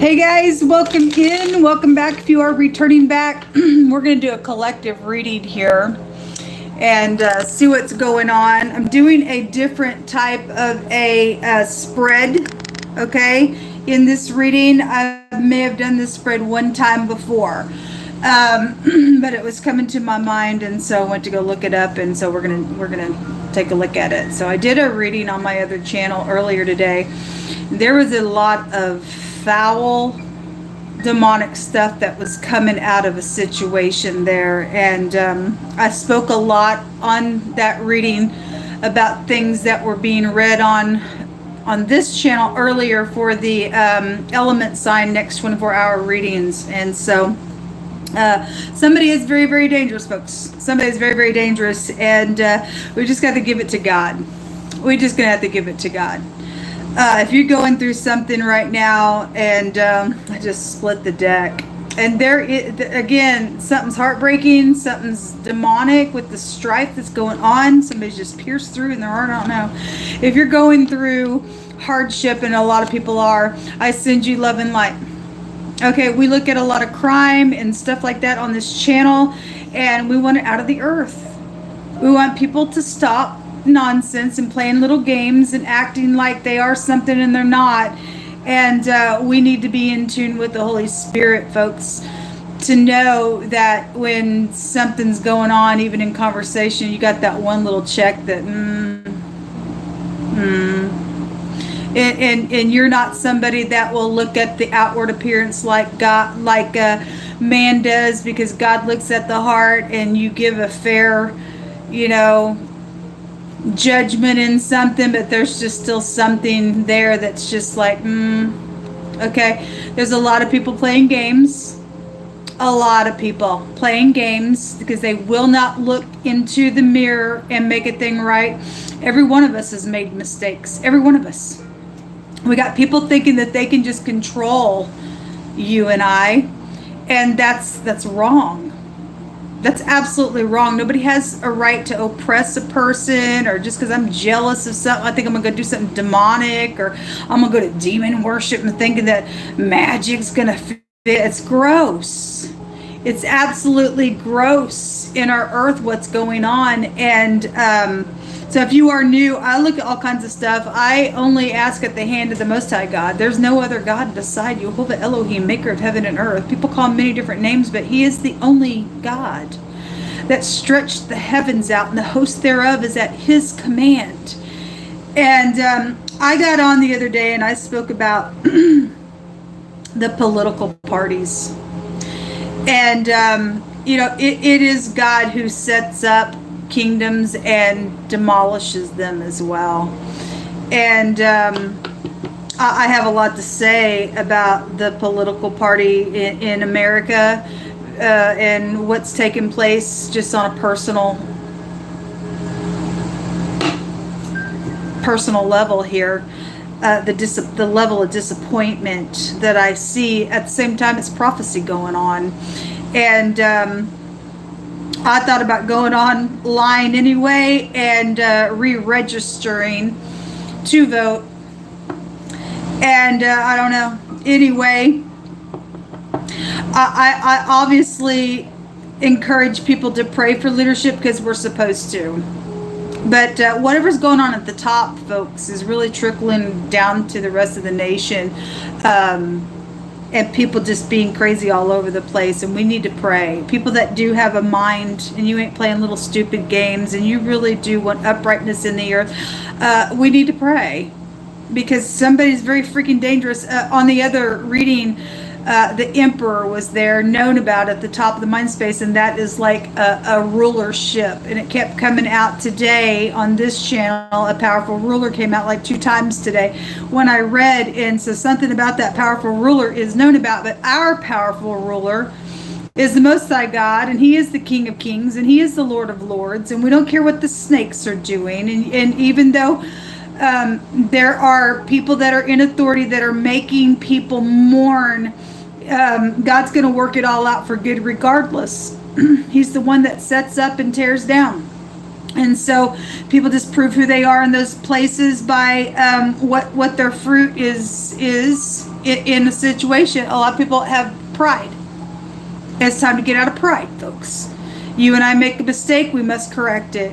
Hey guys, welcome in. Welcome back. If you are returning back, we're going to do a collective reading here and see what's going on. I'm doing a different type of a spread, okay? In this reading, I may have done this spread one time before, but it was coming to my mind, and so I went to go look it up, and so we're gonna take a look at it. So I did a reading on my other channel earlier today. There was a lot of foul demonic stuff that was coming out of a situation there, and I spoke a lot on that reading about things that were being read on this channel earlier for the element sign next 24-hour readings. And so somebody is very, very dangerous, folks. Somebody is very, very dangerous, and we just got to give it to God. We're just gonna have to give it to God. If you're going through something right now, and I just split the deck, and again, something's heartbreaking, something's demonic with the strife that's going on. Somebody's just pierced through in their heart. I don't know. If you're going through hardship, and a lot of people are, I send you love and light. Okay, we look at a lot of crime and stuff like that on this channel, and we want it out of the earth. We want people to stop nonsense and playing little games and acting like they are something and they're not. And we need to be in tune with the Holy Spirit, folks, to know that when something's going on, even in conversation, you got that one little check that and you're not somebody that will look at the outward appearance like God, like man does, because God looks at the heart, and you give a fair, judgment in something, but there's just still something there that's just like, okay. There's a lot of people playing games. A lot of people playing games because they will not look into the mirror and make a thing right. Every one of us has made mistakes. Every one of us. We got people thinking that they can just control you and I, and that's wrong. That's absolutely wrong. Nobody has a right to oppress a person, or just because I'm jealous of something, I think I'm going to go do something demonic, or I'm going to go to demon worship and thinking that magic's going to fit. It's gross. It's absolutely gross in our earth what's going on. And so if you are new, I look at all kinds of stuff. I only ask at the hand of the Most High God. There's no other God beside you. Jehovah Elohim, maker of heaven and earth. People call him many different names, but he is the only God that stretched the heavens out, and the host thereof is at his command. And I got on the other day and I spoke about the political parties. And, it is God who sets up kingdoms and demolishes them as well. And I have a lot to say about the political party in America and what's taken place just on a personal level here. The level of disappointment that I see. At the same time, it's prophecy going on. And I thought about going online anyway and re-registering to vote. And I don't know. Anyway, I obviously encourage people to pray for leadership because we're supposed to. But whatever's going on at the top, folks, is really trickling down to the rest of the nation. And people just being crazy all over the place, and we need to pray. People that do have a mind, and you ain't playing little stupid games, and you really do want uprightness in the earth, we need to pray, because somebody's very freaking dangerous. On the other reading, the emperor was there, known about at the top of the mind space, and that is like a rulership. And it kept coming out today on this channel. A powerful ruler came out like 2 times today when I read, and so something about that powerful ruler is known about. But our powerful ruler is the Most High God, and he is the King of Kings, and he is the Lord of Lords, and we don't care what the snakes are doing. And even though there are people that are in authority that are making people mourn, God's going to work it all out for good regardless. He's the one that sets up and tears down. And so people just prove who they are in those places by what their fruit is in a situation. A lot of people have pride. It's time to get out of pride, folks. You and I make a mistake, we must correct it.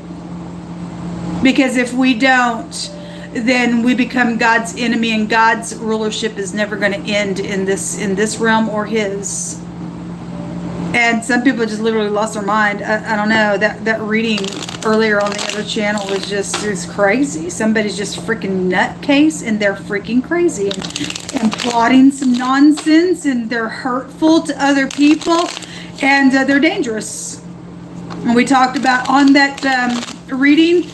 Because if we don't, then we become God's enemy, and God's rulership is never going to end in this realm or his. And some people just literally lost their mind. I don't know, that reading earlier on the other channel was crazy. Somebody's just freaking nutcase, and they're freaking crazy and plotting some nonsense, and they're hurtful to other people, and they're dangerous. And we talked about on that reading,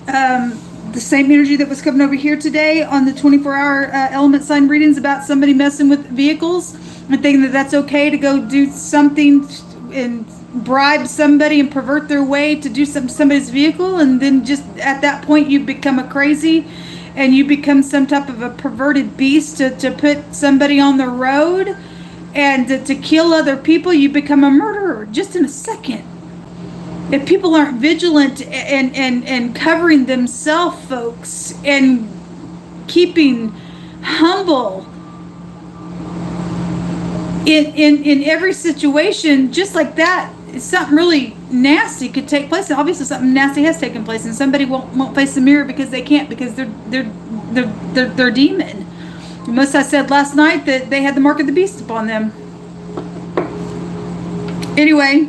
the same energy that was coming over here today on the 24-hour element sign readings about somebody messing with vehicles and thinking that that's okay to go do something and bribe somebody and pervert their way to do somebody's vehicle, and then just at that point you become a crazy and you become some type of a perverted beast to put somebody on the road and to kill other people. You become a murderer just in a second. If people aren't vigilant and covering themselves, folks, and keeping humble in every situation, just like that, something really nasty could take place. And obviously something nasty has taken place, and somebody won't face the mirror because they can't, because they're demon. Most I said last night that they had the mark of the beast upon them. Anyway,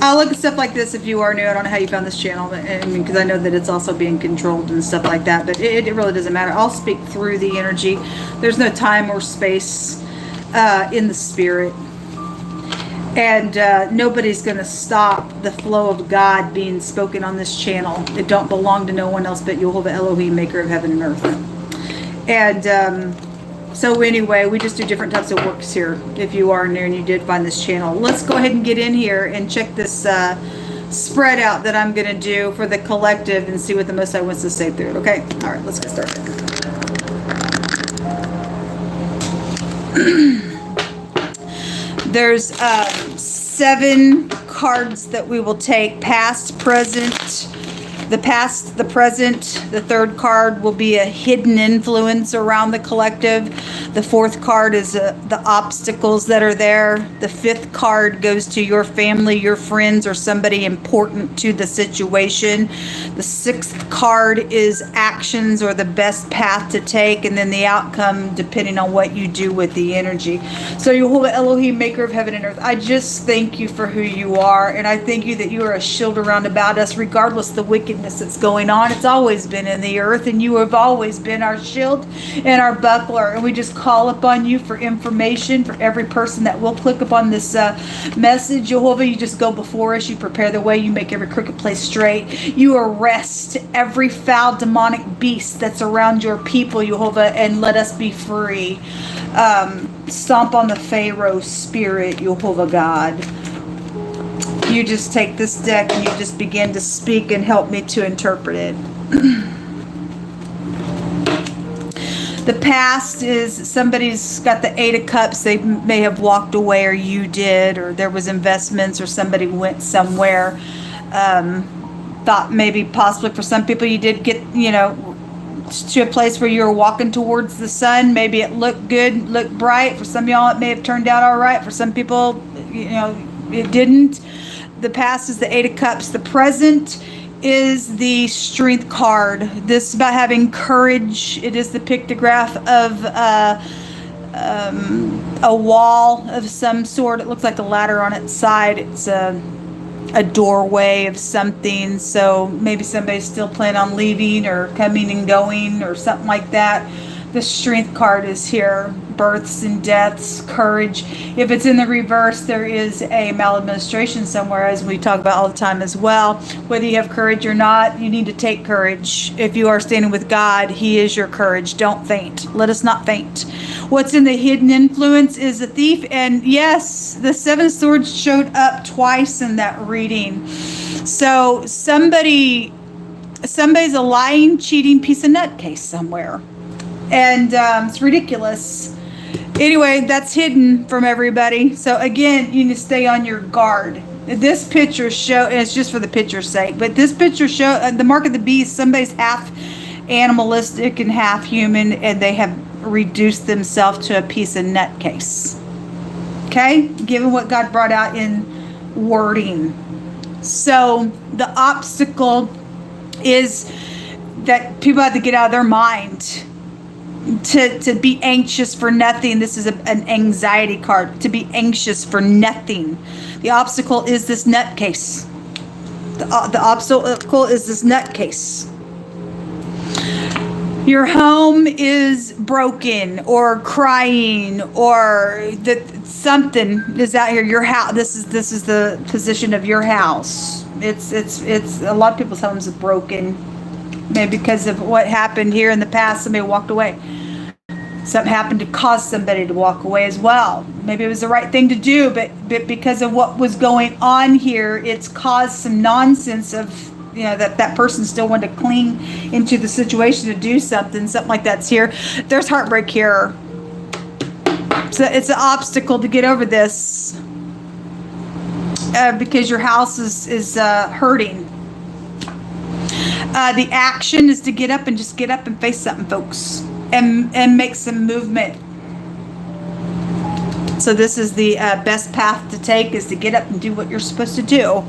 I'll look at stuff like this if you are new. I don't know how you found this channel, because I know that it's also being controlled and stuff like that, but it really doesn't matter. I'll speak through the energy. There's no time or space in the spirit, and nobody's going to stop the flow of God being spoken on this channel. It don't belong to no one else but Yehovah Elohim, maker of heaven and earth. And so anyway, we just do different types of works here. If you are new and you did find this channel, let's go ahead and get in here and check this spread out that I'm going to do for the collective and see what the Most High wants to say through it. Okay? All right, let's get started. There's 7 cards that we will take: past, present. The past, the present. The 3rd card will be a hidden influence around the collective. The 4th card is the obstacles that are there. The 5th card goes to your family, your friends, or somebody important to the situation. The 6th card is actions, or the best path to take, and then the outcome depending on what you do with the energy. So Yehovah Elohim, maker of heaven and earth, I just thank you for who you are, and I thank you that you are a shield around about us, regardless of the wickedness that's going on. It's always been in the earth, and you have always been our shield and our buckler, and we just call upon you for information for every person that will click upon this message. Jehovah, you just go before us, you prepare the way, you make every crooked place straight, you arrest every foul demonic beast that's around your people, Jehovah, and let us be free. Stomp on the Pharaoh spirit, Jehovah God. You just take this deck and you just begin to speak and help me to interpret it. The past is somebody's got the 8 of Cups. They may have walked away, or you did, or there was investments, or somebody went somewhere. Thought maybe possibly for some people you did get, to a place where you were walking towards the sun. Maybe it looked good, looked bright. For some of y'all it may have turned out all right. For some people, it didn't. The past is the 8 of Cups. The present is the Strength card. This is about having courage. It is the pictograph of a wall of some sort. It looks like a ladder on its side. It's a doorway of something. So maybe somebody's still planning on leaving or coming and going or something like that. The Strength card is here. Births and deaths, courage. If it's in the reverse, there is a maladministration somewhere, as we talk about all the time as well. Whether you have courage or not, you need to take courage. If you are standing with God, He is your courage. Don't faint. Let us not faint. What's in the hidden influence is a thief. And yes, the 7 of Swords showed up twice in that reading. So somebody's a lying, cheating piece of nutcase somewhere. And it's ridiculous. Anyway, that's hidden from everybody. So again, you need to stay on your guard. This picture and it's just for the picture's sake, but this picture the mark of the beast. Somebody's half animalistic and half human, and they have reduced themselves to a piece of nutcase. Okay, given what God brought out in wording. So the obstacle is that people have to get out of their mind. To be anxious for nothing. This is an anxiety card. To be anxious for nothing. The obstacle is this nutcase. The obstacle is this nutcase. Your home is broken or crying, or that something is out here. Your house. This is the position of your house. It's a lot of people's homes are broken. Maybe because of what happened here in the past, somebody walked away. Something happened to cause somebody to walk away as well. Maybe it was the right thing to do, but because of what was going on here, it's caused some nonsense of, that person still wanted to cling into the situation to do something like that's here. There's heartbreak here. So it's an obstacle to get over this because your house is hurting. The action is to get up and face something, folks, and make some movement. So this is the best path to take, is to get up and do what you're supposed to do.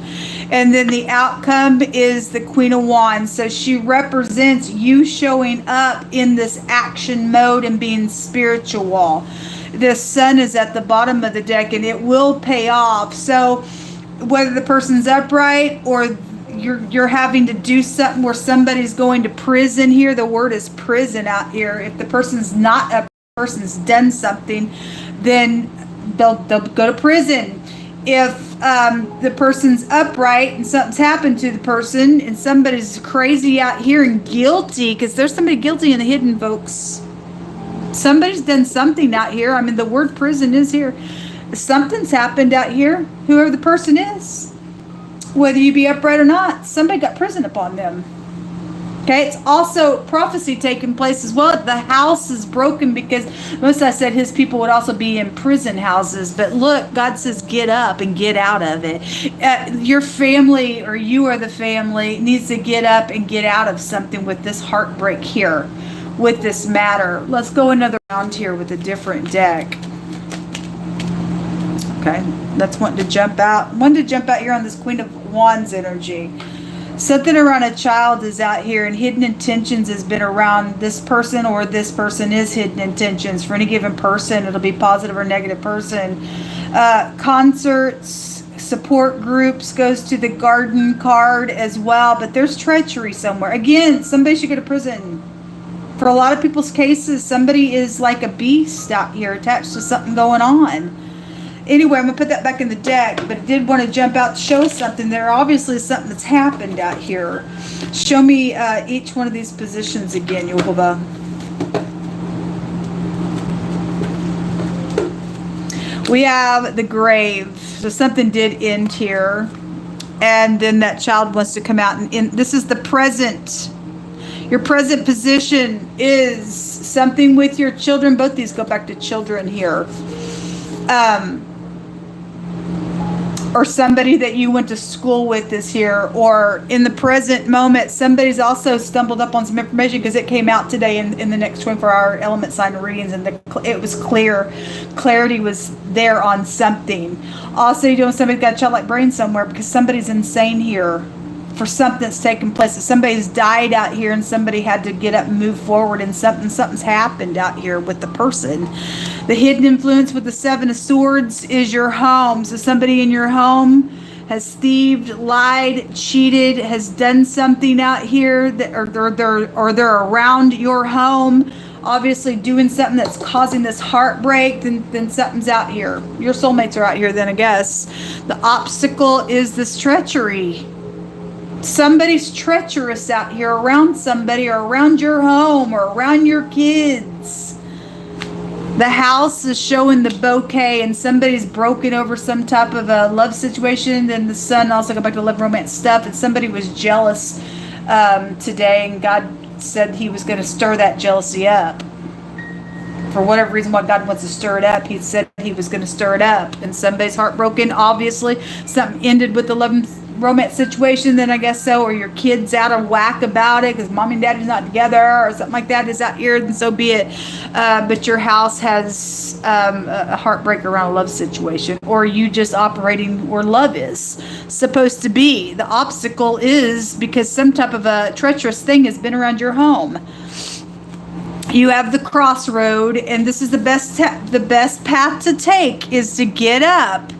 And then the outcome is the Queen of Wands. So she represents you showing up in this action mode and being spiritual. The sun is at the bottom of the deck, and it will pay off. So whether the person's upright or you're having to do something where somebody's going to prison here. The word is prison out here. If the person's not a person's done something, then they'll go to prison. If the person's upright and something's happened to the person and somebody's crazy out here and guilty, because there's somebody guilty in the hidden, folks. Somebody's done something out here. I mean, the word prison is here. Something's happened out here, whoever the person is. Whether you be upright or not, somebody got prison upon them. Okay, it's also prophecy taking place as well. The house is broken because I said his people would also be in prison houses. But look, God says get up and get out of it. Your family, or you are the family, needs to get up and get out of something with this heartbreak here, with this matter. Let's go another round here with a different deck. Okay, that's wanting to jump out. Wanted to jump out here on this Queen of Wands energy. Something around a child is out here, and hidden intentions has been around this person, or this person is hidden intentions. For any given person, it'll be positive or negative person. Concerts, support groups goes to the garden card as well, but there's treachery somewhere. Again, somebody should go to prison. For a lot of people's cases, somebody is like a beast out here attached to something going on. Anyway, I'm going to put that back in the deck, but I did want to jump out to show something. There obviously is something that's happened out here. Show me each one of these positions again, Yehovah. We have the grave. So something did end here. And then that child wants to come out. And this is the present. Your present position is something with your children. Both these go back to children here. Or somebody that you went to school with is here, or in the present moment, somebody's also stumbled up on some information because it came out today in the next 24-hour element sign readings, and it was clear. Clarity was there on something. Also, you know, somebody's got a childlike brain somewhere because somebody's insane here for something that's taken place. Somebody's died out here, and somebody had to get up and move forward, and something's happened out here with the person. The hidden influence with the Seven of Swords is your home. So somebody in your home has thieved, lied, cheated, has done something out here, or they're around your home, obviously doing something that's causing this heartbreak. Then something's out here. Your soulmates are out here then, I guess. The obstacle is this treachery. Somebody's treacherous out here around somebody, or around your home, or around your kids. The house is showing the bouquet, and somebody's broken over some type of a love situation. Then the sun also go back to love romance stuff. And somebody was jealous today, and God said he was going to stir that jealousy up. for whatever reason, what God wants to stir it up. He said he was going to stir it up. And somebody's heartbroken, obviously. Something ended with the love and romance situation, then I guess so. Or your kid's out of whack about it because mom and daddy's not together or something like that is out here, then so be it. But your house has a heartbreak around a love situation. Or you just operating where love is supposed to be. The obstacle is because some type of a treacherous thing has been around your home. You have the crossroad, and this is the best path to take is to get up,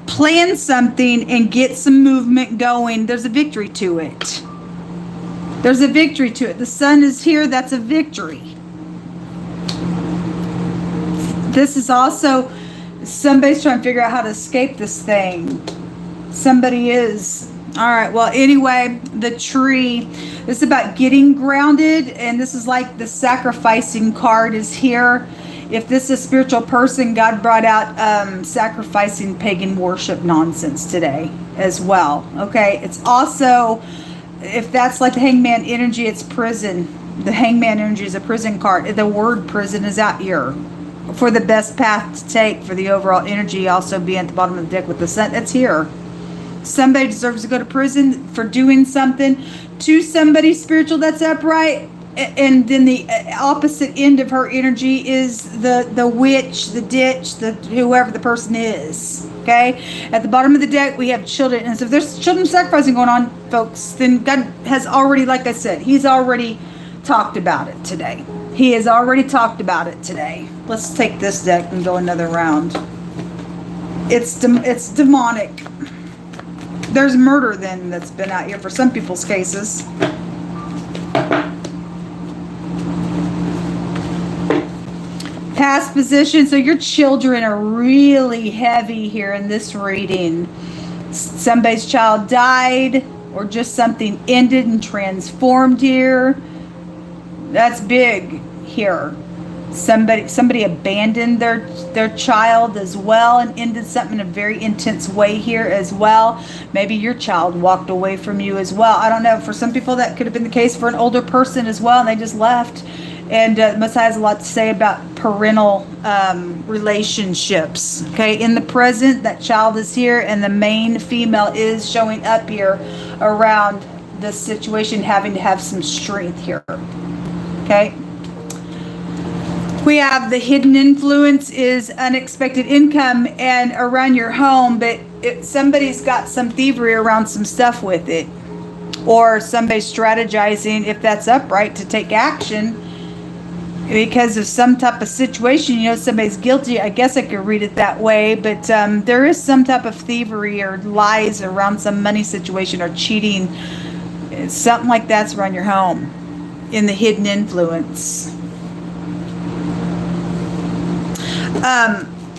plan something, and get some movement going. There's a victory to it. There's a victory to it. The sun is here. That's a victory. This is also somebody's trying to figure out how to escape this thing. Somebody is. All right. Well, anyway, the tree. This is about getting grounded, and this is like the sacrificing card is here. If this is a spiritual person, God brought out sacrificing pagan worship nonsense today as well. Okay. It's also, if that's like the hangman energy, it's prison. The hangman energy is a prison card. The word prison is out here for the best path to take for the overall energy. Also being at the bottom of the deck with the sun. That's here. Somebody deserves to go to prison for doing something to somebody spiritual that's upright. And then the opposite end of her energy is the witch, the ditch, the whoever the person is. Okay? At the bottom of the deck, we have children. And so if there's children sacrificing going on, folks, then God has already, like I said, he's already talked about it today. He has already talked about it today. Let's take this deck and go another round. It's demonic. There's murder then that's been out here for some people's cases. Past position. So your children are really heavy here in this reading. Somebody's child died or just something ended and transformed here. That's big here. Somebody abandoned their child as well and ended something in a very intense way here as well. Maybe your child walked away from you as well. I don't know. For some people that could have been the case for an older person as well, and they just left. And Messiah has a lot to say about parental relationships. Okay, in the present, that child is here, and the main female is showing up here around this situation, having to have some strength here. Okay. We have the hidden influence is unexpected income and around your home, but somebody's got some thievery around some stuff with it. Or somebody's strategizing, if that's upright, to take action because of some type of situation. You know, somebody's guilty. I guess I could read it that way, but there is some type of thievery or lies around some money situation or cheating. Something like that's around your home in the hidden influence.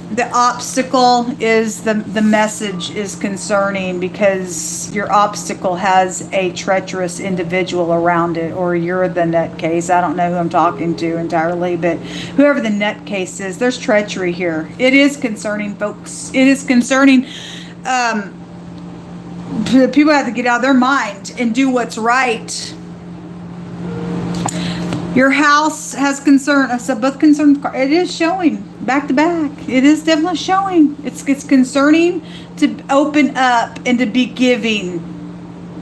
The obstacle is the message is concerning because your obstacle has a treacherous individual around it, or you're the nutcase. I don't know who I'm talking to entirely, but whoever the nutcase is, there's treachery here. It is concerning, folks. It is concerning. People have to get out of their mind and do what's right. Your house has concern. So both concerned. It is showing back to back. It is definitely showing. It's concerning to open up and to be giving,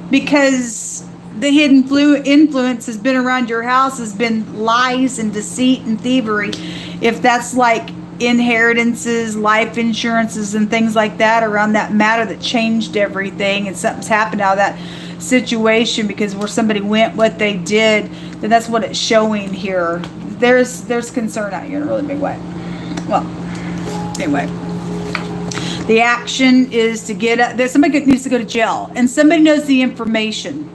because the hidden influence has been around your house, has been lies and deceit and thievery. If that's like inheritances, life insurances, and things like that around that matter that changed everything, and something's happened out of that situation because where somebody went, what they did, then that's what it's showing here. There's concern out here in a really big way. Well, anyway, the action is to get up. Somebody needs to go to jail, and somebody knows the information.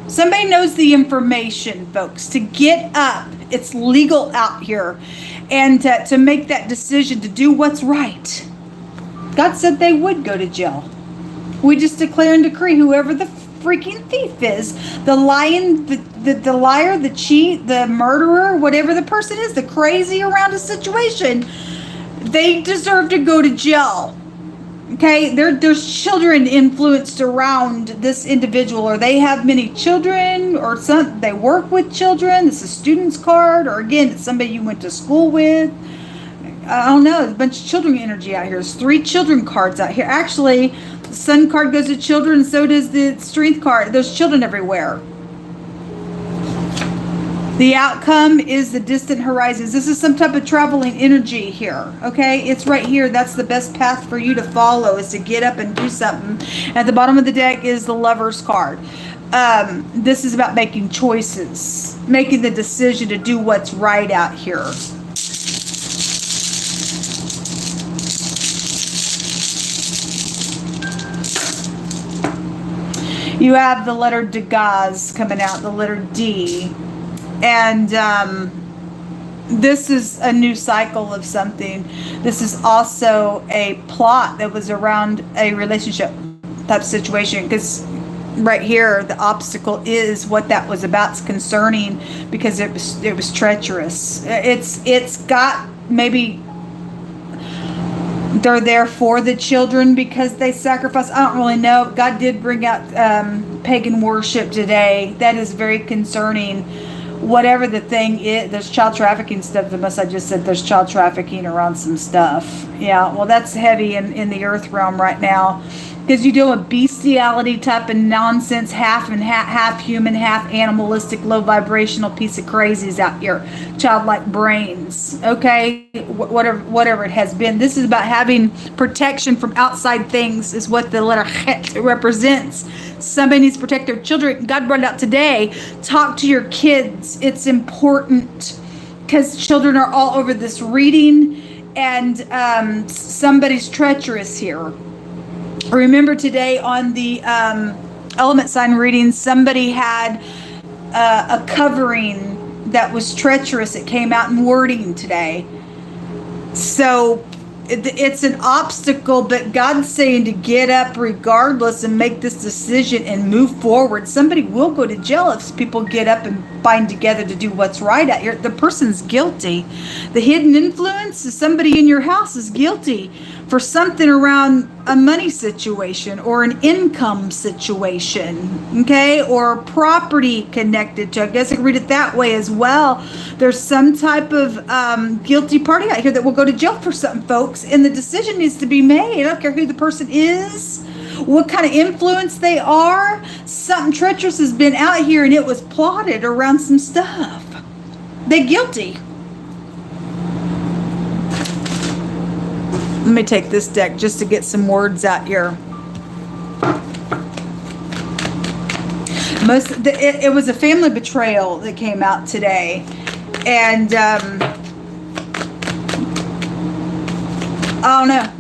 Somebody knows the information, folks, to get up. It's legal out here, and to make that decision to do what's right. God said they would go to jail. We just declare and decree whoever the freaking thief is, the lion, the liar, the cheat, the murderer, whatever the person is, the crazy around a situation, they deserve to go to jail. Okay, there's children influenced around this individual, or they have many children, or they work with children. This is a student's card, or again, it's somebody you went to school with. I don't know. There's a bunch of children energy out here. There's 3 children cards out here. Actually, the sun card goes to children, and so does the strength card. There's children everywhere. The outcome is the distant horizons. This is some type of traveling energy here, okay? It's right here. That's the best path for you to follow, is to get up and do something. At the bottom of the deck is the Lover's card. This is about making choices, making the decision to do what's right out here. You have the letter Degaz coming out, the letter D. And this is a new cycle of something. This is also a plot that was around a relationship type situation, because right here the obstacle is what that was about. It's concerning because it was treacherous. It's got, maybe they're there for the children because they sacrifice. I don't really know. God did bring out pagan worship today. That is very concerning. Whatever the thing is, there's child trafficking stuff. Unless I just said there's child trafficking around some stuff. Yeah, well, that's heavy in the earth realm right now, because you deal with bestiality type of nonsense, half human, half animalistic, low vibrational piece of crazies out here, childlike brains. Okay, whatever it has been. This is about having protection from outside things, is what the letter Het represents. Somebody needs to protect their children. God brought it out today. Talk to your kids. It's important, because children are all over this reading, and somebody's treacherous here. Remember today on the element sign reading, somebody had a covering that was treacherous. It came out in wording today. So it's an obstacle, but God's saying to get up regardless and make this decision and move forward. Somebody will go to jail if people get up and bind together to do what's right out here. The person's guilty. The hidden influence is somebody in your house is guilty for something around a money situation or an income situation, okay, or property connected to. I guess I could read it that way as well. There's some type of guilty party out here that will go to jail for something, folks, and the decision needs to be made. I don't care who the person is, what kind of influence they are. Something treacherous has been out here, and it was plotted around some stuff. They're guilty. Let me take this deck just to get some words out here. It was a family betrayal that came out today, and I don't know.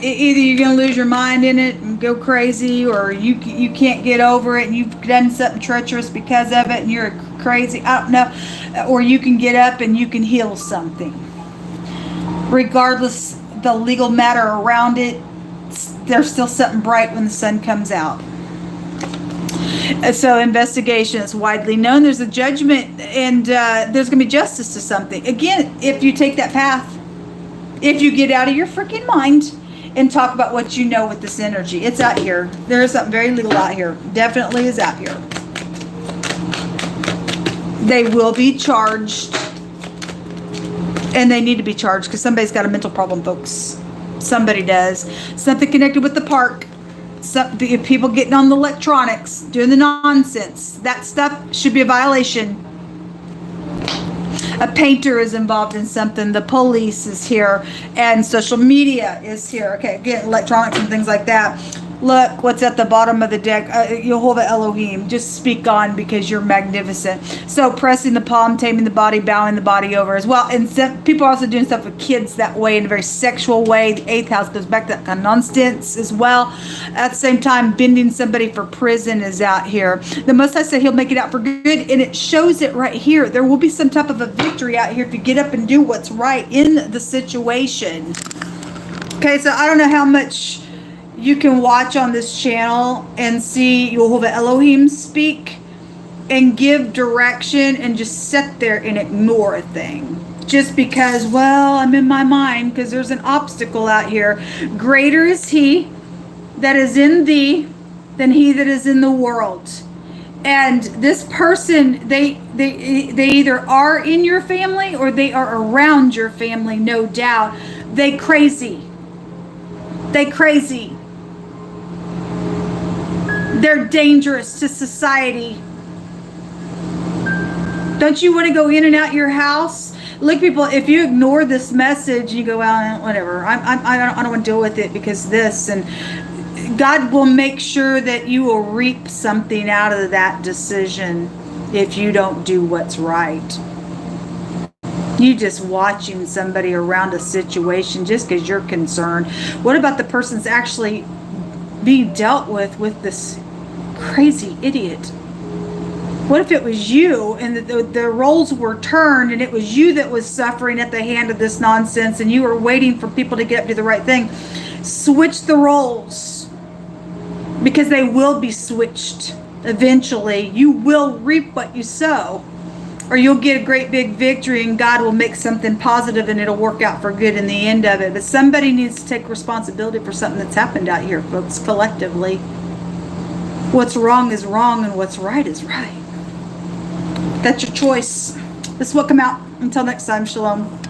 Either you're gonna lose your mind in it and go crazy, or you can't get over it and you've done something treacherous because of it and you're crazy. I don't know. Or you can get up and you can heal something. Regardless the legal matter around it, there's still something bright when the sun comes out. So investigation is widely known. There's a judgment, and there's going to be justice to something. Again, if you take that path, if you get out of your freaking mind and talk about what you know with this energy, it's out here. There is something very legal out here. Definitely is out here. They will be charged. And they need to be charged because somebody's got a mental problem, folks. Somebody does. Something connected with the park. People getting on the electronics, doing the nonsense. That stuff should be a violation. A painter is involved in something. The police is here. And social media is here. Okay, again, electronics and things like that. Look, what's at the bottom of the deck? Yehovah Elohim. Just speak on, because you're magnificent. So pressing the palm, taming the body, bowing the body over as well. And people are also doing stuff with kids that way, in a very sexual way. The 8th house goes back to that kind of nonsense as well. At the same time, bending somebody for prison is out here. The Most High said he'll make it out for good, and it shows it right here. There will be some type of a victory out here if you get up and do what's right in the situation. Okay, so I don't know how much you can watch on this channel and see Yehovah Elohim speak and give direction, and just sit there and ignore a thing just because, well, I'm in my mind, because there's an obstacle out here. Greater is he that is in thee than he that is in the world. And this person, they either are in your family or they are around your family, no doubt. They crazy. They're dangerous to society. Don't you want to go in and out your house? Look, people, if you ignore this message, you go, well, whatever. I don't want to deal with it because this, and God will make sure that you will reap something out of that decision if you don't do what's right. You just watching somebody around a situation just because you're concerned. What about the person's actually being dealt with this crazy idiot? What if it was you and the roles were turned and it was you that was suffering at the hand of this nonsense and you were waiting for people to get up to the right thing? Switch the roles, because they will be switched eventually. You will reap what you sow, or you'll get a great big victory and God will make something positive and it'll work out for good in the end of it. But somebody needs to take responsibility for something that's happened out here, folks, collectively. What's wrong is wrong and what's right is right. That's your choice. This will come out. Until next time, shalom.